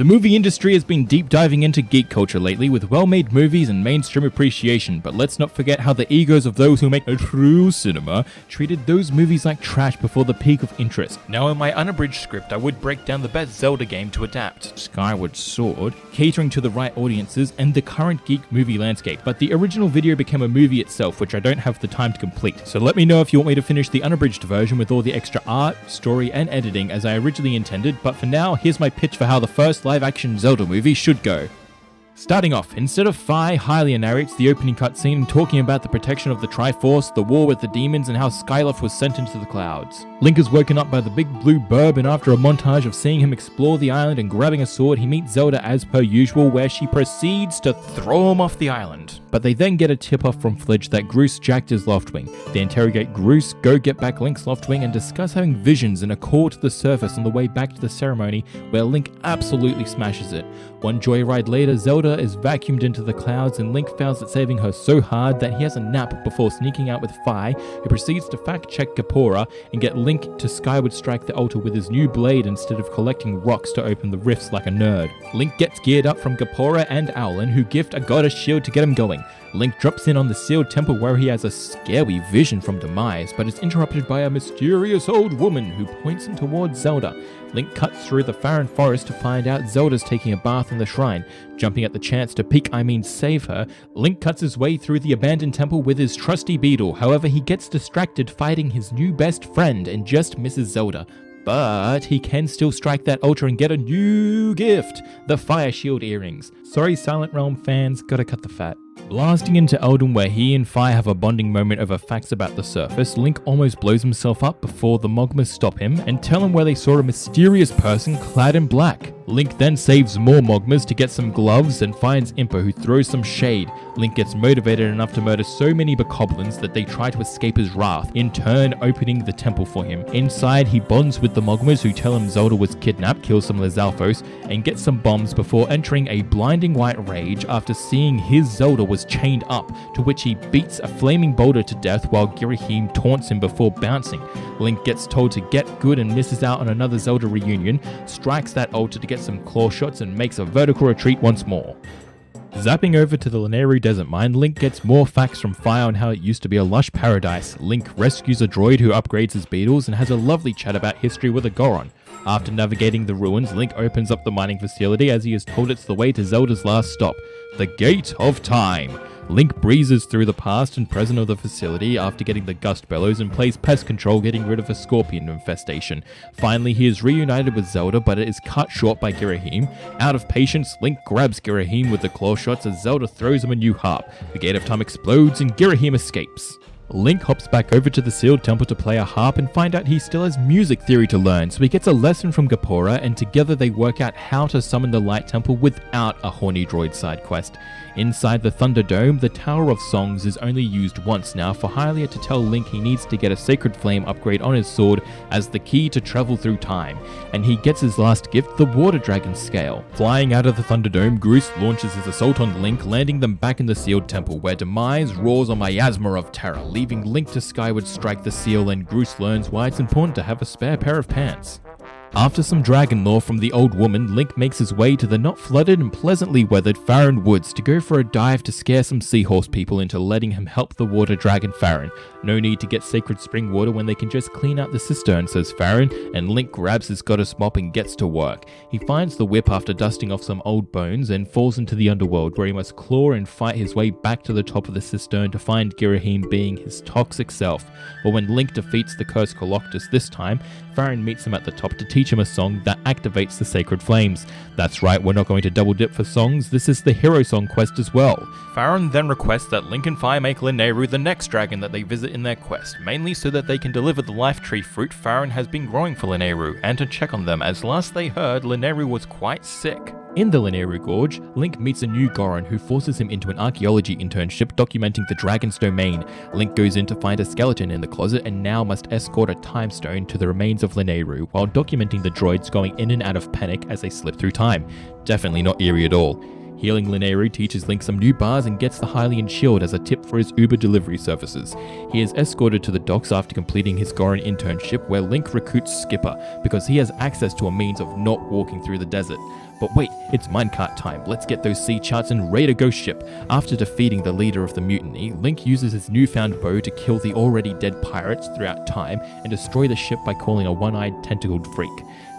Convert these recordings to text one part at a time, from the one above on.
The movie industry has been deep diving into geek culture lately with well-made movies and mainstream appreciation, but let's not forget how the egos of those who make a true cinema treated those movies like trash before the peak of interest. Now in my unabridged script, I would break down the best Zelda game to adapt, Skyward Sword, catering to the right audiences and the current geek movie landscape, but the original video became a movie itself, which I don't have the time to complete. So let me know if you want me to finish the unabridged version with all the extra art, story and editing as I originally intended, but for now, here's my pitch for how the first live-action Zelda movie should go. Starting off, instead of Fi, Hylia narrates the opening cutscene talking about the protection of the Triforce, the war with the demons, and how Skyloft was sent into the clouds. Link is woken up by the big blue burb, and after a montage of seeing him explore the island and grabbing a sword, he meets Zelda as per usual, where she proceeds to throw him off the island. But they then get a tip-off from Fledge that Groose jacked his Loftwing. They interrogate Groose, go get back Link's Loftwing, and discuss having visions and a call to the surface on the way back to the ceremony, where Link absolutely smashes it. One joyride later, Zelda is vacuumed into the clouds and Link fails at saving her so hard that he has a nap before sneaking out with Fi, who proceeds to fact-check Gapora and get Link to skyward strike the altar with his new blade instead of collecting rocks to open the rifts like a nerd. Link gets geared up from Gapora and Owlin, who gift a goddess shield to get him going. Link drops in on the sealed temple where he has a scary vision from Demise, but is interrupted by a mysterious old woman who points him towards Zelda. Link cuts through the Farron forest to find out Zelda's taking a bath in the shrine. Jumping at the chance to save her, Link cuts his way through the abandoned temple with his trusty beetle. However, he gets distracted fighting his new best friend and just misses Zelda. But he can still strike that altar and get a new gift, the Fire Shield earrings. Sorry Silent Realm fans, gotta cut the fat. Blasting into Eldin where he and Fi have a bonding moment over facts about the surface, Link almost blows himself up before the Mogmas stop him and tell him where they saw a mysterious person clad in black. Link then saves more Mogmas to get some gloves and finds Impa, who throws some shade. Link gets motivated enough to murder so many bokoblins that they try to escape his wrath, in turn opening the temple for him. Inside, he bonds with the Mogmas who tell him Zelda was kidnapped, kills some Lizalfos, and gets some bombs before entering a blinding white rage after seeing his Zelda was chained up, to which he beats a flaming boulder to death while Girahim taunts him before bouncing. Link gets told to get good and misses out on another Zelda reunion, strikes that altar to get some claw shots and makes a vertical retreat once more. Zapping over to the Lanayru desert mine, Link gets more facts from Fire on how it used to be a lush paradise. Link rescues a droid who upgrades his beetles and has a lovely chat about history with a Goron. After navigating the ruins, Link opens up the mining facility as he is told it's the way to Zelda's last stop, the Gate of Time. Link breezes through the past and present of the facility after getting the gust bellows and plays pest control, getting rid of a scorpion infestation. Finally, he is reunited with Zelda, but it is cut short by Girahim. Out of patience, Link grabs Girahim with the claw shots as Zelda throws him a new harp. The Gate of Time explodes and Girahim escapes. Link hops back over to the sealed temple to play a harp and find out he still has music theory to learn, so he gets a lesson from Gapora and together they work out how to summon the light temple without a horny droid side quest. Inside the Thunderdome, the Tower of Songs is only used once now for Hylia to tell Link he needs to get a Sacred Flame upgrade on his sword as the key to travel through time, and he gets his last gift, the Water Dragon Scale. Flying out of the Thunderdome, Groose launches his assault on Link, landing them back in the sealed temple, where Demise roars a miasma of terror, leaving Link to skyward strike the seal, and Groose learns why it's important to have a spare pair of pants. After some dragon lore from the old woman, Link makes his way to the not flooded and pleasantly weathered Farron Woods to go for a dive to scare some seahorse people into letting him help the water dragon Farron. No need to get sacred spring water when they can just clean out the cistern, says Farron, and Link grabs his goddess mop and gets to work. He finds the whip after dusting off some old bones and falls into the underworld, where he must claw and fight his way back to the top of the cistern to find Girahim being his toxic self. But when Link defeats the cursed Coloctus this time, Farron meets him at the top to teach him a song that activates the sacred flames. That's right, we're not going to double dip for songs, this is the hero song quest as well. Farron then requests that Link and Fi make Lanayru the next dragon that they visit in their quest, mainly so that they can deliver the life tree fruit Farron has been growing for Lanayru, and to check on them, as last they heard, Lanayru was quite sick. In the Lanayru Gorge, Link meets a new Goron who forces him into an archaeology internship documenting the dragon's domain. Link goes in to find a skeleton in the closet and now must escort a time stone to the remains of Lanayru while documenting the droids going in and out of panic as they slip through time. Definitely not eerie at all. Healing Lineary teaches Link some new bars and gets the Hylian shield as a tip for his Uber delivery services. He is escorted to the docks after completing his Goron internship, where Link recruits Skipper because he has access to a means of not walking through the desert. But wait, it's minecart time. Let's get those sea charts and raid a ghost ship. After defeating the leader of the mutiny, Link uses his newfound bow to kill the already dead pirates throughout time and destroy the ship by calling a one-eyed tentacled freak.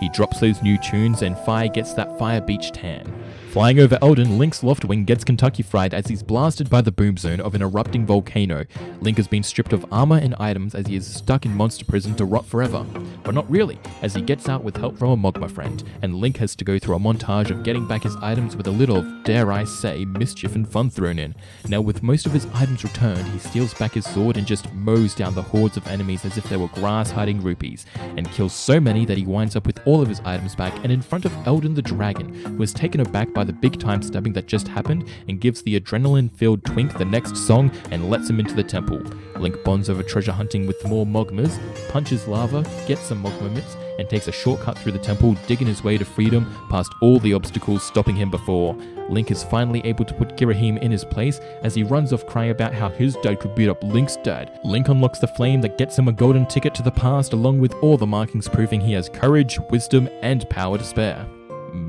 He drops those new tunes and Fi gets that fire beach tan. Flying over Eldon, Link's Loftwing gets Kentucky Fried as he's blasted by the boom zone of an erupting volcano. Link has been stripped of armor and items as he is stuck in monster prison to rot forever. But not really, as he gets out with help from a Mogma friend, and Link has to go through a montage of getting back his items with a little of, dare I say, mischief and fun thrown in. Now with most of his items returned, he steals back his sword and just mows down the hordes of enemies as if they were grass-hiding rupees, and kills so many that he winds up with all of his items back and in front of Eldon the Dragon, who is taken aback by the big time stabbing that just happened and gives the adrenaline-filled twink the next song and lets him into the temple. Link bonds over treasure hunting with more Mogmas, punches lava, gets some Mogma mitts, and takes a shortcut through the temple, digging his way to freedom past all the obstacles stopping him before. Link is finally able to put Girahim in his place as he runs off crying about how his dad could beat up Link's dad. Link unlocks the flame that gets him a golden ticket to the past, along with all the markings proving he has courage, wisdom, and power to spare.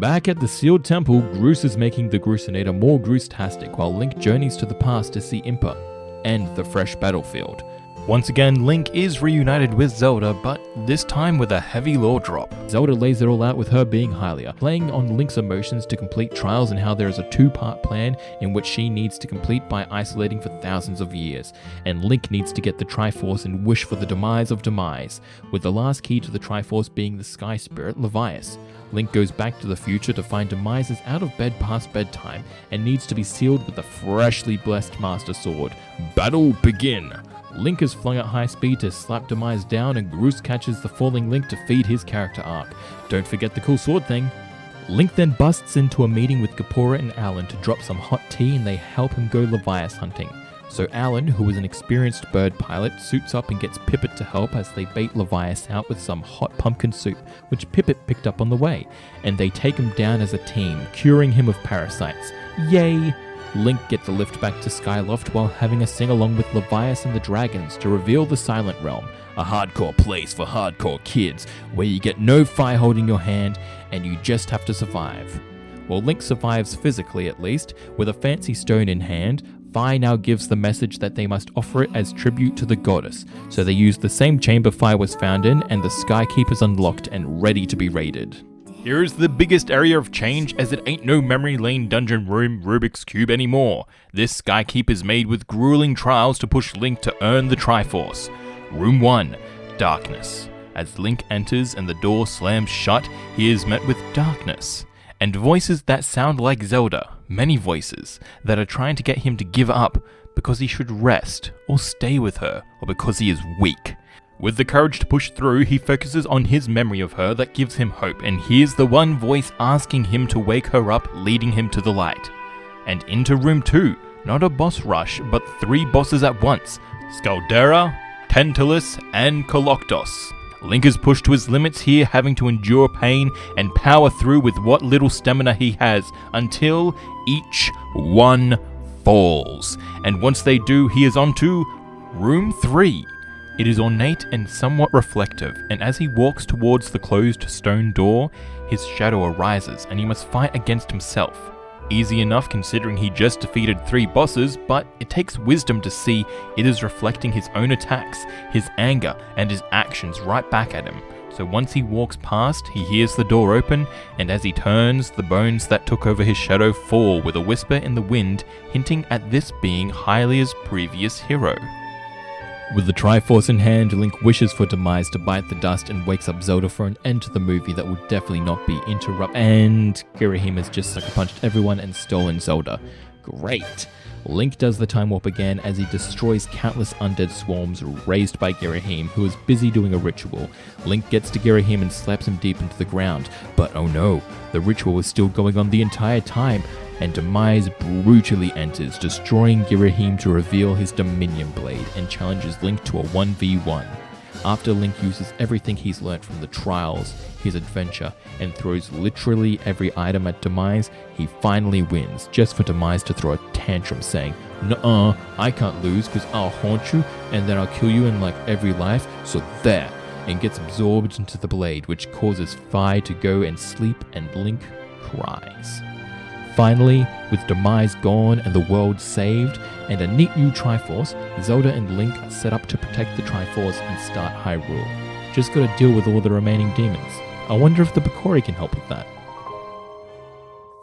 Back at the sealed temple, Groose is making the Groosinator more Groose-tastic while Link journeys to the past to see Impa and the fresh battlefield. Once again, Link is reunited with Zelda, but this time with a heavy lore drop. Zelda lays it all out with her being Hylia, playing on Link's emotions to complete trials and how there is a two-part plan in which she needs to complete by isolating for thousands of years, and Link needs to get the Triforce and wish for the demise of Demise, with the last key to the Triforce being the Sky Spirit, Levias. Link goes back to the future to find Demise is out of bed past bedtime and needs to be sealed with the freshly blessed Master Sword. Battle begin! Link is flung at high speed to slap Demise down, and Groose catches the falling Link to feed his character arc. Don't forget the cool sword thing. Link then busts into a meeting with Gapura and Alan to drop some hot tea, and they help him go Levias hunting. So Alan, who is an experienced bird pilot, suits up and gets Pippet to help as they bait Levias out with some hot pumpkin soup, which Pippet picked up on the way, and they take him down as a team, curing him of parasites. Yay! Link gets a lift back to Skyloft while having a sing-along with Levias and the Dragons to reveal the Silent Realm, a hardcore place for hardcore kids, where you get no fire holding your hand and you just have to survive. Well, Link survives physically at least, with a fancy stone in hand. Fi now gives the message that they must offer it as tribute to the goddess, so they use the same chamber Fi was found in, and the Skykeeper's unlocked and ready to be raided. Here's the biggest area of change, as it ain't no memory lane dungeon room Rubik's Cube anymore. This Skykeep is made with grueling trials to push Link to earn the Triforce. Room 1, Darkness. As Link enters and the door slams shut, he is met with darkness, and voices that sound like Zelda, many voices, that are trying to get him to give up because he should rest, or stay with her, or because he is weak. With the courage to push through, he focuses on his memory of her that gives him hope, and hears the one voice asking him to wake her up, leading him to the light. And into room 2, not a boss rush, but 3 bosses at once, Scaldera, Tantalus, and Koloktos. Link is pushed to his limits here, having to endure pain and power through with what little stamina he has, until each one falls. And once they do, he is on to room 3. It is ornate and somewhat reflective, and as he walks towards the closed stone door, his shadow arises and he must fight against himself. Easy enough considering he just defeated 3 bosses, but it takes wisdom to see it is reflecting his own attacks, his anger, and his actions right back at him. So once he walks past, he hears the door open, and as he turns, the bones that took over his shadow fall with a whisper in the wind, hinting at this being Hylia's previous hero. With the Triforce in hand, Link wishes for Demise to bite the dust and wakes up Zelda for an end to the movie that will definitely not be interrupted. And Girahim has just sucker punched everyone and stolen Zelda. Great! Link does the time warp again as he destroys countless undead swarms raised by Girahim, who is busy doing a ritual. Link gets to Girahim and slaps him deep into the ground, but oh no, the ritual is still going on the entire time, and Demise brutally enters, destroying Girahim to reveal his Dominion Blade and challenges Link to a 1v1. After Link uses everything he's learnt from the trials, his adventure, and throws literally every item at Demise, he finally wins, just for Demise to throw a tantrum saying, "Nuh-uh, I can't lose because I'll haunt you and then I'll kill you in like every life, so there," and gets absorbed into the blade, which causes Fi to go and sleep, and Link cries. Finally, with Demise gone and the world saved, and a neat new Triforce, Zelda and Link are set up to protect the Triforce and start Hyrule. Just gotta deal with all the remaining demons. I wonder if the Bakori can help with that.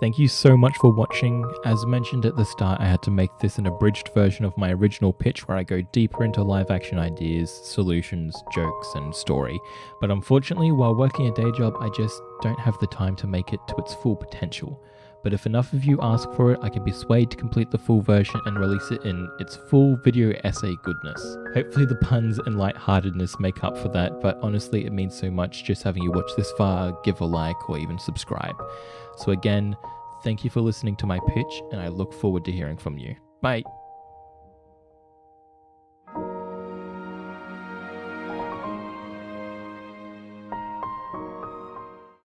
Thank you so much for watching. As mentioned at the start, I had to make this an abridged version of my original pitch where I go deeper into live action ideas, solutions, jokes, and story. But unfortunately, while working a day job, I just don't have the time to make it to its full potential. But if enough of you ask for it, I can be swayed to complete the full version and release it in its full video essay goodness. Hopefully the puns and lightheartedness make up for that, but honestly it means so much just having you watch this far, give a like, or even subscribe. So again, thank you for listening to my pitch, and I look forward to hearing from you. Bye!